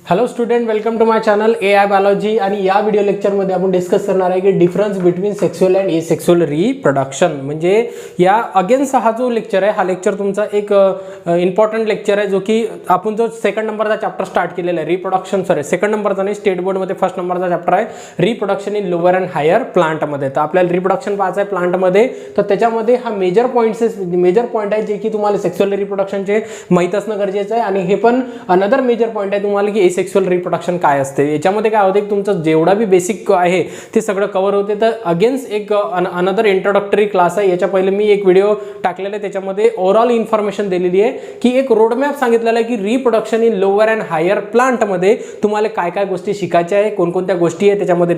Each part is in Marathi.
Hello student, welcome to my channel AI biology. आणि या व्हिडिओ लेक्चरमध्ये आपण डिस्कस करणार आहे की difference between sexual and asexual reproduction. म्हणजे या अगेन्स्ट हा जो लेक्चर आहे, हा लेक्चर तुमचा एक इम्पॉर्टंट लेक्चर आहे, जो की आपण जो सेकंड नंबरचा चॅप्टर स्टार्ट केलेला आहे रिप्रोडक्शन. सेकंड नंबरचा नाही, स्टेट बोर्डमध्ये फर्स्ट नंबरचा चॅप्टर आहे reproduction in lower and higher प्लांटमध्ये. तर आपल्याला रिप्रोडक्शन पाहायचं आहे प्लांटमध्ये. तर त्याच्यामध्ये हा मेजर पॉईंट आहे जे की तुम्हाला सेक्सुअल रिप्रोडक्शनचे माहीत असणं गरजेचं आहे. आणि हे पण अनदर मेजर पॉईंट आहे तुम्हाला की सेक्सुअल रिप्रोडक्शन काय असते. याच्यामध्ये काय होते की तुमचं जेवढा बी बेसिक आहे ते सगळं कव्हर होते. तर अगेन्स्ट एक अनदर इंट्रोडक्टरी क्लास आहे. याच्या पहिले मी एक व्हिडिओ टाकलेला आहे, त्याच्यामध्ये ओव्हरऑल इन्फॉर्मेशन दिलेली आहे की एक रोडमॅप सांगितलेला आहे की reproduction in lower and higher प्लांटमध्ये तुम्हाला काय काय गोष्टी शिकायच्या आहे, कोणकोणत्या गोष्टी आहे त्याच्यामध्ये,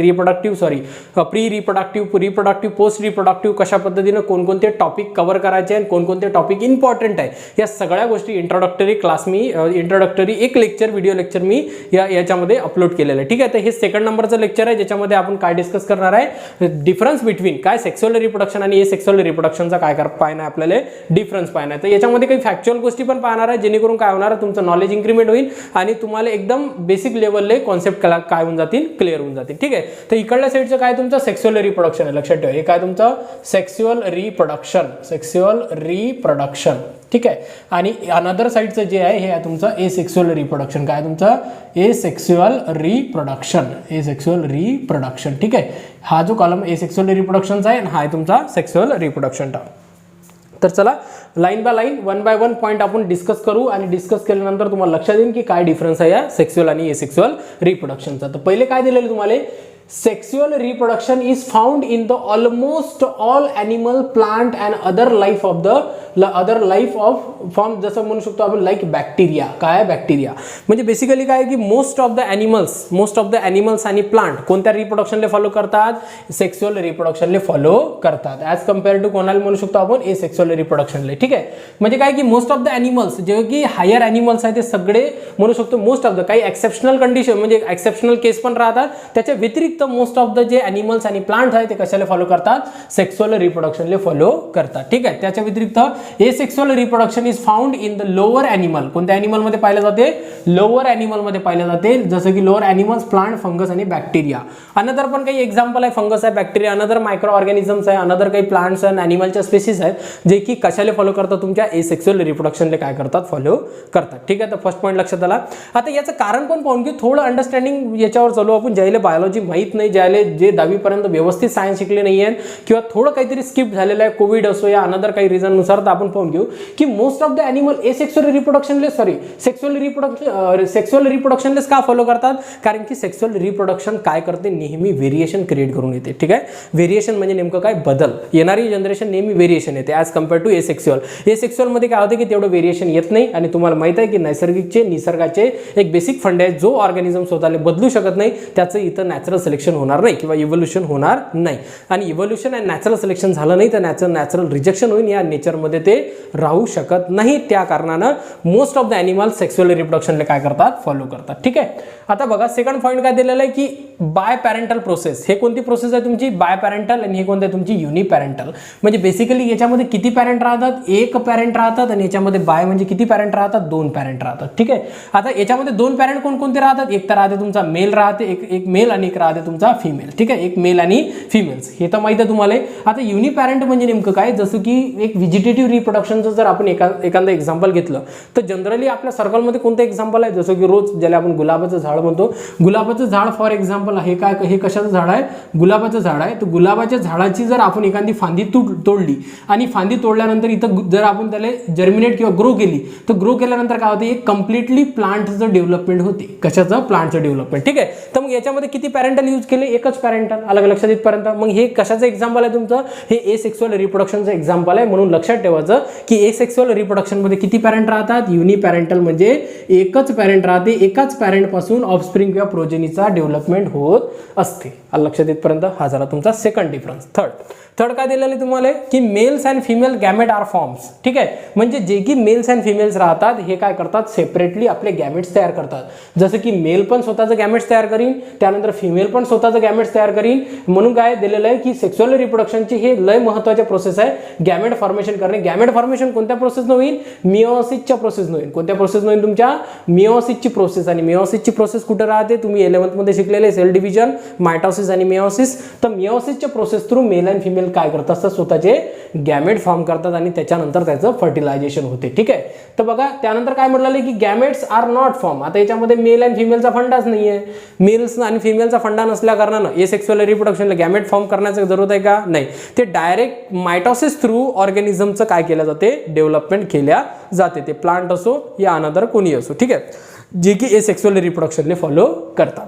प्री रिप्रोडक्टिव्ह पोस्ट रिप्रोडक्टिव्ह कशा पद्धतीने कोणकोणते टॉपिक कव्हर करायचे आणि कोणकोणते टॉपिक इम्पॉर्टंट आहे, या सगळ्या गोष्टी इंट्रोडक्टरी एक व्हिडिओ लेक्चर मी याच्यामध्ये अपलोड केलेलं आहे. ठीक आहे. तर हे सेकंड नंबरचं लेक्चर आहे, ज्याच्यामध्ये आपण काय डिस्कस करणार आहे, डिफरन्स बिटवीन काय सेक्सुअल रिप्रोडक्शन आणि एसेक्सुअल रिप्रोडक्शनचा काय पाहणं आपल्याला डिफरन्स पाहणं आहे. तर याच्यामध्ये काही फॅक्च्युअल गोष्टी पण पाहणार आहे, जेणेकरून काय होणार आहे, तुमचं नॉलेज इन्क्रीमेंट होईल आणि तुम्हाला एकदम बेसिक लेवलले कॉन्सेप्ट काय होऊन जातील, क्लिअर होऊन जातील. ठीक आहे. तर इकडल्या साईडचं काय तुमचं सेक्सुअल रिप्रोडक्शन आहे, लक्षात ठेवा. हे काय तुमचं सेक्सुअल रिप्रोडक्शन. ठीक आहे. आणि अनदर साईडचं जे आहे हे आहे तुमचं एसेक्सुअल रिप्रोडक्शन. काय तुमचं एसेक्सुअल रिप्रोडक्शन. ठीक आहे. हा जो कॉलम एसेक्सुअल रिप्रोडक्शनचा आहे, हा आहे तुमचा सेक्सुअल रिप्रोडक्शनचा. तर चला line by line, one by one point आपण डिस्कस करू आणि डिस्कस केल्यानंतर तुम्हाला लक्षात येईल की काय डिफरन्स आहे या सेक्सुअल आणि एसेक्सुअल रिप्रोडक्शनचा. तर पहिले काय दिलेलं तुम्हाला, sexual reproduction is found in the almost all animal, plant and other life of form. जसं म्हणू शकतो आपण लाईक बॅक्टेरिया. काय बॅक्टेरिया म्हणजे बेसिकली काय की मोस्ट ऑफ द ॲनिमल्स आणि प्लांट कोणत्या रिप्रोडक्शनला फॉलो करतात, सेक्सुअल रिप्रोडक्शनला फॉलो करतात, ॲज कम्पेअर टू कोणाला म्हणू शकतो आपण एसेक्सुअल रिप्रोडक्शनला. ठीक आहे. म्हणजे काय की मोस्ट ऑफ द ॲनिमल्स जे की हायर ॲनिमल्स आहेत ते सगळे म्हणू शकतो, मोस्ट ऑफ द काही एक्सेप्शनल कंडिशन म्हणजे एक्सेप्शनल केस पण राहतात, त्याच्या व्यतिरिक्त मोस्ट ऑफ द जे ॲनिमल्स आणि प्लांट आहेत ते कशाला फॉलो करतात, सेक्सुअल रिप्रोडक्शनला फॉलो करतात. ठीक आहे. त्याच्या व्यतिरिक्त asexual reproduction is found in the lower animal. कोणत्या ॲनिमलमध्ये पाहिलं जाते, लोअर ॲनिमलमध्ये पाहिलं जाते, जसं की लोअर ॲनिमल्स, प्लांट, फंगस आणि बॅक्टेरिया. अनदर पण काही एक्झाम्पल आहे, फंगस आहे, बॅक्टेरिया, अनदर मायक्रो ऑर्गॅनिझम्स आहे, अनदर काही प्लांट्स आणि ॲनिमलच्या स्पेसिस आहेत जे की कशाला फॉलो करतात, तुमच्या एसेक्सुअल रिप्रोडक्शनला काय करतात, फॉलो करतात. ठीक आहे. तर फर्स्ट पॉईंट लक्षात आला. आता याचं कारण पण पाहून की थोडं अंडरस्टँडिंग याच्यावर चालू आपण, ज्याला बायोलॉजी माहीत नाही, ज्याला जे 10वी पर्यंत व्यवस्थित सायन्स शिकले नाही आहेत किंवा थोडं काहीतरी स्किप झालेलं आहे, कोविड असो या अनदर काही रिझननुसार, तर आपण पाहून घेऊ की most of the animal sexual रिप्रोडक्शनलेस का फॉलो करतात, कारण की सेक्सुअल रिप्रोडक्शन काय करते, नेहमी व्हेरिएशन क्रिएट करून येते. ठीक आहे. व्हेरिएशन म्हणजे नेमकं काय, बदल. येणारी जनरेशन नेहमी व्हेरिएशन येते ॲज कम्पेअर टू एसेक्सुअलमध्ये काय होते की तेवढं व्हेरिएशन येत नाही. आणि तुम्हाला माहित आहे की निसर्गाचे एक बेसिक फंड आहे, जो ऑर्गॅनिझम स्वतःला बदलू शकत नाही त्याचं इथं नॅचरल सिलेक्शन होणार नाही किंवा इव्होल्युशन होणार नाही. आणि इव्होल्युशन आणि नॅचरल सिलेक्शन झालं नाही तर नॅचरल रिजेक्शन होईल, या नेचरमध्ये ते राहू शकत नाही. त्या कारणानं most of the animals sexual रिप्रोडक्शनला काय करतात, फॉलो करतात. ठीक आहे. आता बघा सेकंड पॉईंट काय दिलेलं आहे की बाय पॅरेंटल प्रोसेस. हे कोणती प्रोसेस आहे तुमची, बाय पॅरेंटल, आणि हे कोणती आहे तुमची युनिपॅरेंटल. म्हणजे बेसिकली याच्यामध्ये किती पॅरेंट राहतात, एक पॅरेंट राहतात, आणि याच्यामध्ये बाय म्हणजे किती पॅरेंट राहतात, 2 पॅरेंट राहतात. ठीक आहे. आता याच्यामध्ये 2 पॅरेंट कोणकोणते राहतात, एक तर राहते तुमचा मेल राहते, एक मेल, आणि एक राहते तुमचा फिमेल. ठीक आहे. एक मेल आणि फिमेल्स, हे तर माहिती आहे तुम्हाला. आता युनिपॅरेंट म्हणजे नेमकं काय, जसं की एक व्हेजिटेटिव्ह रिप्रोडक्शनचं जर आपण एखादं एक्झाम्पल घेतलं तर जनरली आपल्या सर्कलमध्ये कोणतं एक्झाम्पल आहे, जसं की रोज ज्याला आपण गुलाबाचं झाड म्हणतो, गुलाबाचं झाड फॉर एक्झाम्पल आहे. हे कशाचं झाड आहे, गुलाबाचं झाड आहे. तर गुलाबाच्या झाडाची जर आपण एखादी फांदी तोडली आणि फांदी तोडल्यानंतर इथं जर आपण त्याला जर्मिनेट किंवा ग्रो केली, तर ग्रो केल्यानंतर काय होते, एक कम्प्लिटली प्लांटचं डेव्हलपमेंट होते. कशाचं, प्लांटचं डेव्हलपमेंट. ठीक आहे. तर मग याच्यामध्ये किती पॅरेंटल यूज केले, एकच पॅरेंटल. अलग लक्षात येतपर्यंत मग हे कशाचं एक्झाम्पल आहे तुमचं, हे एसेक्सुअल रिप्रोडक्शनचं एक्झाम्पल आहे. म्हणून लक्षात ठेवायचं की एसेक्सुअल रिप्रोडक्शनमध्ये किती पॅरेंट राहतात, युनिपॅरेंटल म्हणजे एकच पॅरेंट राहते, एकाच पॅरेंट पासून ऑफस्प्रिंग किंवा प्रोजेनीचा डेव्हलपमेंट होत असते. लक्षात येतपर्यंत हा झाला तुमचा सेकंड डिफरन्स. थर्ड काय दिलेलं आहे तुम्हाला की males and female gamete are forms. ठीक आहे, म्हणजे जे की मेल्स अँड फिमेल्स राहतात हे काय करतात, सेपरेटली आपले गॅमेट्स तयार करतात. जसं की मेल पण स्वतःचं गॅमेट्स तयार करीन, त्यानंतर फिमेल पण स्वतःचं गॅमेट्स तयार करीन. म्हणून काय दिलेलं आहे की सेक्शुअल रिप्रोडक्शनची हे लय महत्त्वाचे प्रोसेस आहे गॅमेट फॉर्मेशन करणे. गॅमेट फॉर्मेशन कोणत्या प्रोसेसनं होईल, मिओसिसच्या प्रोसेसनं होईल. कोणत्या प्रोसेसनं होईल, तुमच्या मिओसिसची प्रोसेस. आणि मिओसिसची प्रोसेस कुठे राहते, तुम्ही 11th मध्ये शिकलेले सेल डिव्हिजन, मायटोसिस आणि मिओसिस. तर मिओसिसच्या process through male and female काय करतात, स्वतःचे गॅमेट फॉर्म करतात आणि त्याच्यानंतर त्याचं फर्टिलायझेशन होते. ठीक आहे, तर बघा त्यानंतर काय म्हटलं की गॅमेट्स आर नॉट फॉर्म. आता याच्यामध्ये मेल अँड फिमेलचा फंडाच नाही आहे. मेल्स आणि फिमेलचा फंडा नसल्या कारणानं एसेक्सुअल रिप्रोडक्शनला गॅमेट फॉर्म करण्याची जरूरत आहे का, नाही. ते डायरेक्ट मायटोसिस थ्रू ऑर्गॅनिझमचं काय केलं जाते, डेव्हलपमेंट केल्या जाते. ते प्लांट असो या अनदर कोणी असो. ठीक आहे, जे की एसेक्सुअल रिप्रोडक्शनले फॉलो करतात.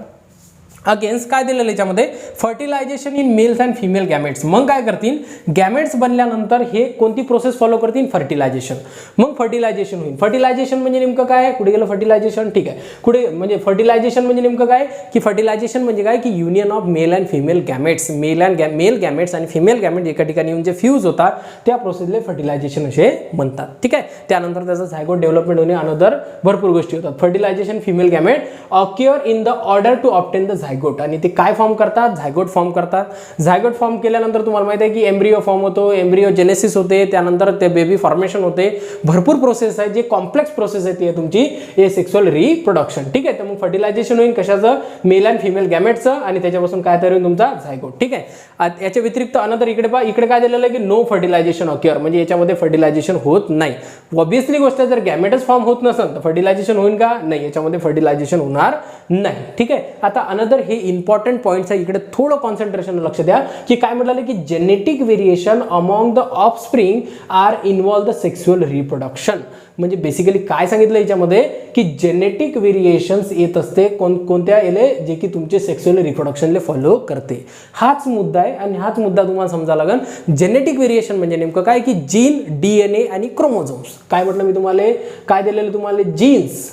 अगेन्स्ट काय दिलेलं याच्यामध्ये, fertilisation in males and female gametes. मग काय करतील, गॅमेट्स बनल्यानंतर हे कोणती प्रोसेस फॉलो करतील, फर्टिलायझेशन. मग फर्टिलायझेशन होईल. फर्टिलायझेशन म्हणजे नेमकं काय, कुठे गेलं फर्टिलायझेशन, ठीक आहे, कुठे म्हणजे फर्टिलायझेशन म्हणजे नेमकं काय की फर्टिलायझेशन म्हणजे काय की union of male and female gametes. Male gametes आणि फिमेल गॅमेट एका ठिकाणी येऊन जे फ्यूज होतात त्या प्रोसेसला फर्टिलायझेशन असे म्हणतात. ठीक आहे, त्यानंतर त्याचं झायगोट डेव्हलपमेंट होणे अनदर भरपूर गोष्टी होतात. Fertilization female gamete occur in the order to obtain the zygote. आणि ते काय फॉर्म करतात, झायगोट फॉर्म करतात. झायगोट फॉर्म केल्यानंतर तुम्हाला माहिती आहे की एम्ब्रिओ फॉर्म होतो, एम्ब्रिओ जेनेसिस होते, त्यानंतर ते बेबी फॉर्मेशन होते. भरपूर प्रोसेस आहे, जे कॉम्प्लेक्स प्रोसेस आहे ती तुमची एसेक्सुअल रिप्रोडक्शन. ठीक आहे, तर मग फर्टिलायझेशन होईल कशाचं, मेल अँड फिमेल गॅमेटचं, आणि त्याच्यापासून काय तयार होईल तुमचा झायगोट. ठीक आहे, याच्या व्यतिरिक्त अनदर इकडे काय दिलेलं आहे की नो फर्टिलायझेशन ऑक्युअर, म्हणजे याच्यामध्ये फर्टिलायझेशन होत नाही. ऑब्विसली गोष्ट जर गॅमेटच फॉर्म होत नसेल तर फर्टिलायझेशन होईल का, नाही, याच्यामध्ये फर्टिलायझेशन होणार नाही. ठीक आहे, आता अनदर हे इम्पॉर्टंट पॉईंट्स आहे, इकडे थोडं कॉन्सन्ट्रेशन लक्ष द्या की काय म्हटलं की genetic variation among the offspring are involve the sexual reproduction. म्हणजे बेसिकली काय सांगितलं याच्यामध्ये की जेनेटिक व्हेरिएशन्स येत असते कोणत्या येले, जे की तुमचे सेक्शुअल रिप्रोडक्शनले फॉलो करते. हाच मुद्दा आहे आणि हाच मुद्दा तुम्हाला समजा लागेल. जेनेटिक व्हेरिएशन म्हणजे नेमकं काय की जीन, DNA आणि क्रोमोझोम्स. काय म्हटलं मी तुम्हाला, काय दिलेलं तुम्हाला, जीन्स,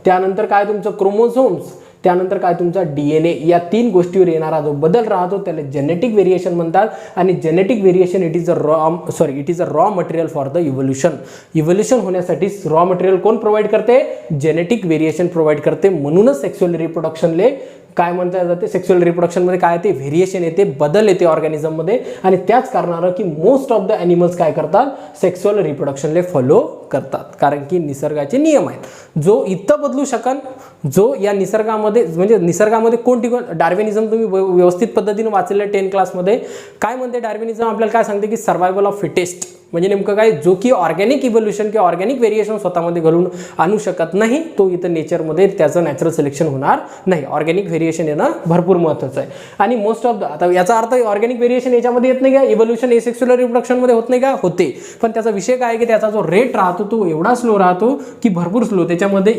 त्यानंतर काय तुमचं क्रोमोझोम्स, त्यानंतर काय तुमचा DNA. या तीन गोष्टीवर येणारा जो बदल राहतो त्याला जेनेटिक व्हेरिएशन म्हणतात. आणि genetic variation it is a raw material for the evolution. Evolution होण्यासाठी रॉ मटेरियल कोण प्रोव्हाइड करते, जेनेटिक व्हेरिएशन प्रोव्हाइड करते. म्हणूनच सेक्शुअल रिप्रोडक्शनले काय म्हणता जाते, सेक्शुअल रिप्रोडक्शनमध्ये काय येते, व्हेरिएशन येते, बदल येते ऑर्गॅनिझममध्ये. आणि त्याच कारणानं की मोस्ट ऑफ द ॲनिमल्स काय करतात, सेक्शुअल रिप्रोडक्शनले फॉलो करतात, कारण की निसर्गाचे नियम आहेत. जो इथं बदलू शकन, जो या निसर्गामध्ये म्हणजे निसर्गामध्ये कोणती डार्विनिझम तुम्ही व्यवस्थित पद्धतीने वाचलेलं 10th क्लासमध्ये. काय म्हणते डार्विनिझम, आपल्याला काय सांगते की सर्वायवल ऑफ फिटेस्ट. म्हणजे नेमकं काय, जो की ऑर्गॅनिक इव्होल्युशन किंवा ऑर्गॅनिक व्हेरिएशन स्वतःमध्ये घालून आणू शकत नाही, तो इथं नेचरमध्ये त्याचं नॅचरल सिलेक्शन होणार नाही. ऑर्गॅनिक व्हेरिएशन येणं भरपूर महत्त्वाचं आहे. आणि मोस्ट ऑफ द, आता याचा अर्थ ऑर्गॅनिक व्हेरिएशन याच्यामध्ये येत नाही का, इव्होल्युशन एसेक्सुअल रिप्रोडक्शनमध्ये होत नाही का, होते. पण त्याचा विषय काय आहे की त्याचा जो रेट राहतो तो एवढा स्लो राहतो की भरपूर स्लो. त्याच्यामध्ये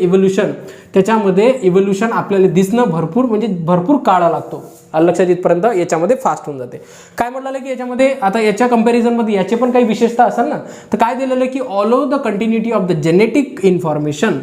इव्होल्युशन आपल्याला दिसणं भरपूर काळ लागतो. लक्षात येतपर्यंत याच्यामध्ये फास्ट होऊन जाते. काय म्हटलं की याच्यामध्ये आता याच्या कंपॅरिझनमध्ये याचे पण काही विशेषता असेल ना, तर काय दिलेलं की all over the continuity of the genetic information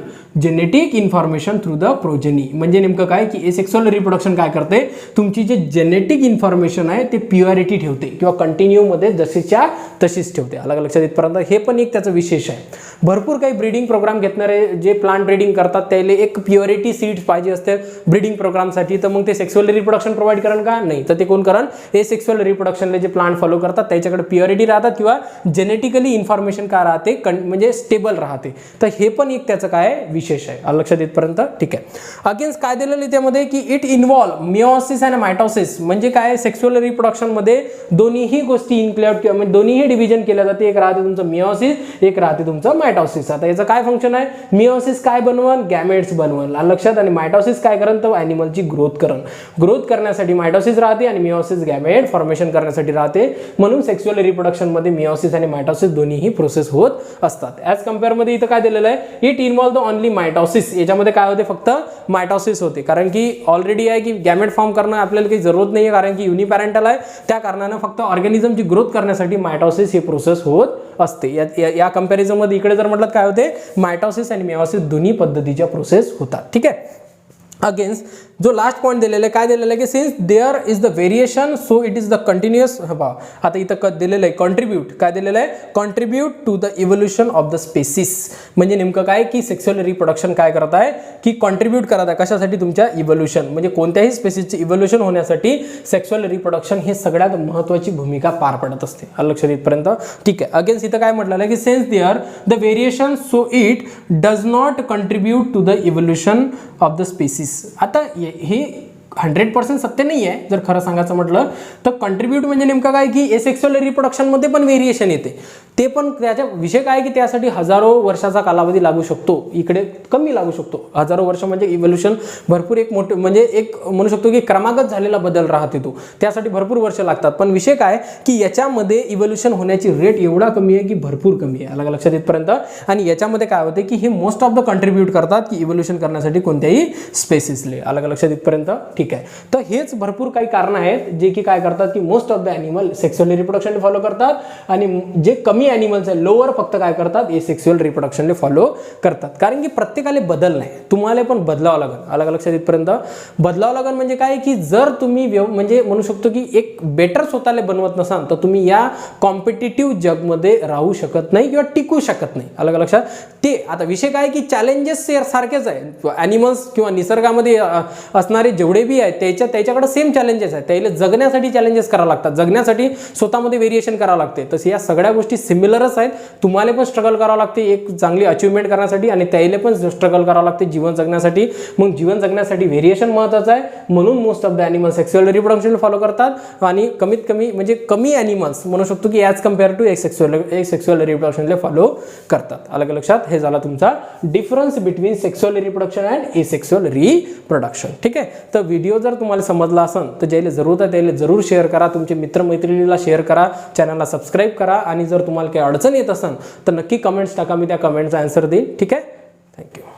through the progeny. म्हणजे नेमकं काय की एसेक्सुअल रिप्रोडक्शन काय करते, तुमची जे जेनेटिक इन्फॉर्मेशन आहे ते प्युअरिटी ठेवते किंवा कंटिन्यू मध्ये जशीच्या तशीच ठेवते. अलग लक्षात येतपर्यंत हे पण एक त्याचं विशेष आहे. भरपूर काही ब्रीडिंग प्रोग्राम घेतणारे जे प्लांट ब्रीडिंग करतात त्याला एक प्युअरिटी सीड्स पाहिजे असते ब्रीडिंग प्रोग्रामसाठी. तर मग ते सेक्शुअल रिप्रोडक्शन प्रोव्हाइड करण का, नाही. तर ते कोण करण, एसेक्सुअल रिप्रोडक्शनला जे प्लांट फॉलो करतात त्याच्याकडे प्युअरिटी राहतात किंवा जेनेटिकली इन्फॉर्मेशन काय राहते, म्हणजे स्टेबल राहते. तर हे पण एक त्याचं काय विशेष आहे. लक्षात येतपर्यंत ठीक आहे. अगेन्स्ट काय दिलेलं त्यामध्ये की इट इन्व्हॉल्व मिओसिस आणि मायटोसिस. म्हणजे काय, सेक्शुअल रिप्रोडक्शनमध्ये दोन्हीही गोष्टी इन्क्लूड किंवा म्हणजे दोन्हीही डिव्हिजन केल्या जाते. एक राहते तुमचं मिओसिस, एक राहते तुमचं मायटोसिस. आता याचं काय फंक्शन आहे, मिओसिस काय बनवण, गॅमेट्स बनवण लक्षात, आणि मायटोसिस काय करण, तर ॲनिमलची ग्रोथ करण्यासाठी मायटोसिस राहते आणि मिओसिस गॅमेट फॉर्मेशन करण्यासाठी राहते. म्हणून सेक्शुअल रिप्रोडक्शनमध्ये मिओसिस आणि मायटोसिस दोन्हीही प्रोसेस होत असतात. ॲज कम्पेअर मध्ये इथं काय दिलेलं आहे, it involve the only mitosis. याच्यामध्ये काय होते, फक्त मायटोसिस होते. कारण की ऑलरेडी आहे की गॅमेट फॉर्म करणं आपल्याला काही जरूरत नाही आहे, कारण की युनिपॅरेंटल आहे. त्या कारणानं फक्त ऑर्गॅनिझमची ग्रोथ करण्यासाठी मायटोसिस ही प्रोसेस होत असते. या कंपॅरिझन मध्ये इकडे जर म्हटलं काय होते, मायटोसिस आणि मिओसिस दोन्ही पद्धतीच्या प्रोसेस होतात. ठीक आहे. अगेन्स्ट जो लास्ट पॉईंट दिलेला आहे काय दिलेलं आहे की since there is the variation so it is the continuous. आता इथं दिलेलं आहे कॉन्ट्रीब्यूट, काय दिलेलं आहे contribute to the evolution of the species. म्हणजे नेमकं काय की सेक्शुअल रिप्रोडक्शन काय करत आहे की कॉन्ट्रीब्यूट करत आहे कशासाठी तुमच्या इव्होल्युशन, म्हणजे कोणत्याही स्पेसिसचे इव्होल्युशन होण्यासाठी सेक्शुअल रिप्रोडक्शन हे सगळ्यात महत्त्वाची भूमिका पार पडत असते. लक्षात येतपर्यंत ठीक आहे. अगेन्स्ट इथं काय म्हटलेलं आहे की since there the variation so it does not contribute to the evolution of the species. आता हे 100% सत्य नाही आहे जर खरं सांगायचं म्हटलं तर. कंट्रीब्यूट म्हणजे नेमकं काय की एसेक्सुअल रिप्रोडक्शनमध्ये पण व्हेरिएशन येते, ते पण त्याच्या विषय काय की त्यासाठी हजारो वर्षाचा कालावधी लागू शकतो, इकडे कमी लागू शकतो. हजारो वर्ष म्हणजे इव्होल्युशन भरपूर एक मोठे म्हणजे एक म्हणू शकतो की क्रमागत झालेला बदल राहते तो, त्यासाठी भरपूर वर्ष लागतात. पण विषय काय की याच्यामध्ये इव्होल्युशन होण्याची रेट एवढा कमी आहे की भरपूर कमी आहे. अलग लक्षात येतपर्यंत. आणि याच्यामध्ये काय होते की हे मोस्ट ऑफ द कंट्रीब्यूट करतात की इव्होल्युशन करण्यासाठी कोणत्याही स्पेसिसले. अलग लक्षात येतपर्यंत ठीक आहे. तर हेच भरपूर काही कारण आहेत जे की काय करतात की most of the animal sexual reproduction follow करतात आणि जे कमी ॲनिमल्स आहे लोअर फक्त काय करतात हे सेक्शुअल रिप्रोडक्शनने फॉलो करतात. कारण की प्रत्येकाला बदल नाही, तुम्हाला पण बदलावं लागेल. अलग लक्षात येतपर्यंत बदलावं लागेल म्हणजे काय की जर तुम्ही म्हणजे म्हणू शकतो की एक बेटर स्वतःला बनवत नसाल तर तुम्ही या कॉम्पिटिटिव्ह जगमध्ये राहू शकत नाही किंवा टिकू शकत नाही. अलग लक्षात. ते आता विषय काय की चॅलेंजेस सारखेच आहे. ॲनिमल्स किंवा निसर्गामध्ये असणारे जेवढे बी आहेत त्याच्याकडे सेम चॅलेंजेस आहेत. त्याला जगण्यासाठी चॅलेंजेस करावं लागतात, जगण्यासाठी स्वतःमध्ये व्हेरिएशन करावं लागते. तसं या सगळ्या गोष्टी सिमिलरच आहेत. तुम्हाला पण स्ट्रगल करावं लागते एक चांगली अचिव्हमेंट करण्यासाठी आणि त्याला पण स्ट्रगल करावं लागते जीवन जगण्यासाठी. मग जीवन जगण्यासाठी व्हेरिएशन महत्त्वाचं आहे. म्हणून most of the animal sexual reproduction follow करतात आणि कमीत कमी म्हणजे कमी ॲनिमल्स म्हणू शकतो की ॲज कम्पेअर टू एक सेक्शुअल रिप्रोडक्शनला फॉलो करतात. अलग लक्षात. हे झाला तुमचा difference between sexual reproduction and asexual reproduction. ठीक आहे. तर व्हिडिओ जर तुम्हाला समजला असेल तर ज्याला जरूरत आहे त्याला जरूर शेअर करा, तुमचे मित्रमैत्रिणीला शेअर करा, चॅनलला सबस्क्राईब करा आणि जर तुम्हाला काही अडचण येत असेल तर नक्की कमेंट्स टाका, मी त्या कमेंटचा आन्सर देईन. ठीक आहे. थँक्यू.